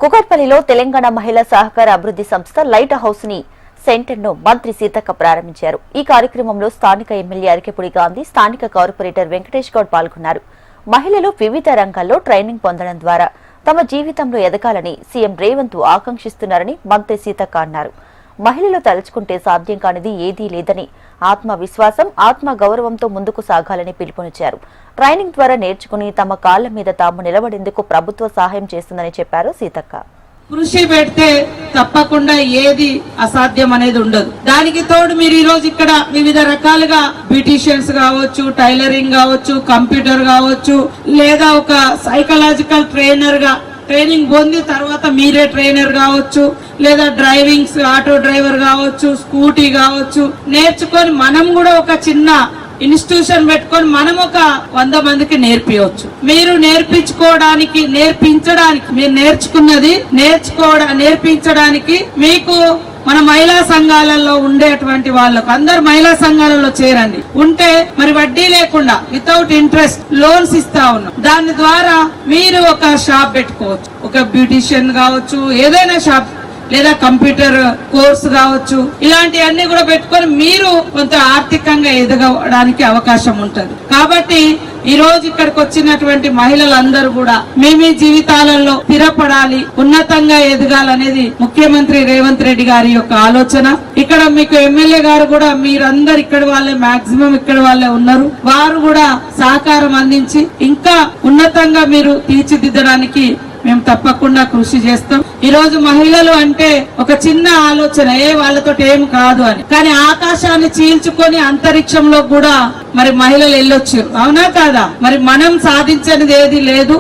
కుకట్పల్లిలో తెలంగాణ మహిళా సహకార అభివృద్ధి సంస్థ లైట్ హౌస్ ని సెంటర్ ను మంత్రి సీతక్క ప్రారంభించారు. ఈ కార్యక్రమంలో స్థానిక ఎమ్మెల్యే అరికెపుడి గాంధీ, స్థానిక కార్పొరేటర్ వెంకటేష్ గౌడ్ పాల్గొన్నారు. మహిళలు వివిధ రంగాల్లో ట్రైనింగ్ పొందడం ద్వారా తమ జీవితంలో ఎదగాలని సీఎం రేవంత్ ఆకాంక్షిస్తున్నారని మంత్రి సీతక్క అన్నారు. మహిళలు తలుచుకుంటే సాధ్యం కానిది ఏదీ లేదని, ఆత్మవిశ్వాసం, ఆత్మ గౌరవంతో ముందుకు సాగాలని పిలుపునిచ్చారు. ట్రైనింగ్ ద్వారా నేర్చుకుని తమ కాళ్ల మీద తాము నిలబడేందుకు ప్రభుత్వ సహాయం చేస్తుందని చెప్పారు సీతక్క. కృషి పెడితే తప్పకుండా ఏది అసాధ్యం అనేది ఉండదు. దానికి తోడు మీరు ఈ రోజు ఇక్కడ వివిధ రకాలుగా బ్యూటీషియన్స్ కావచ్చు, టైలరింగ్ కావచ్చు, కంప్యూటర్ కావచ్చు, లేదా ఒక సైకలాజికల్ ట్రైనర్ గా ట్రైనింగ్ పొంది తర్వాత మీరే ట్రైనర్ కావచ్చు, లేదా డ్రైవింగ్ ఆటో డ్రైవర్ కావచ్చు, స్కూటీ కావచ్చు, నేర్చుకొని మనం కూడా ఒక చిన్న ఇన్స్టిట్యూషన్ పెట్టుకొని మనం ఒక 100 మందికి నేర్పించవచ్చు. మీరు నేర్పించడానికి మీరు నేర్చుకున్నది నేర్పించడానికి మీకు మన మహిళా సంఘాలలో ఉండేటువంటి వాళ్ళకు అందరు మహిళా సంఘాలలో చేరండి. ఉంటే మరి వడ్డీ లేకుండా వితౌట్ ఇంట్రెస్ట్ లోన్స్ ఇస్తా ఉన్నాం. దాని ద్వారా మీరు ఒక షాప్ పెట్టుకోవచ్చు, ఒక బ్యూటిషియన్ కావచ్చు, ఏదైనా షాప్, లేదా కంప్యూటర్ కోర్సు కావచ్చు, ఇలాంటివన్నీ కూడా పెట్టుకొని మీరు కొంత ఆర్థికంగా ఎదగడానికి అవకాశం ఉంటుంది. కాబట్టి ఈ రోజు ఇక్కడికి వచ్చినటువంటి మహిళలందరూ కూడా మీ జీవితాలలో స్థిరపడాలి, ఉన్నతంగా ఎదగాలనేది ముఖ్యమంత్రి రేవంత్ రెడ్డి గారి యొక్క ఆలోచన. ఇక్కడ మీకు ఎమ్మెల్యే గారు కూడా మీరందరు ఇక్కడ వాళ్ళే, మాక్సిమం ఇక్కడ వాళ్ళే ఉన్నారు. వారు కూడా సహకారం అందించి ఇంకా ఉన్నతంగా మీరు తీర్చిదిద్దడానికి మేము తప్పకుండా కృషి చేస్తాం. ఈ రోజు మహిళలు అంటే ఒక చిన్న ఆలోచన, వాళ్ళతో ఏం కాదు అని, కానీ ఆకాశాన్ని చీల్చుకొని అంతరిక్షంలో కూడా మరి మహిళలు వెళ్ళొచ్చు, అవునా కాదా? మరి మనం సాధించనిది ఏది లేదు.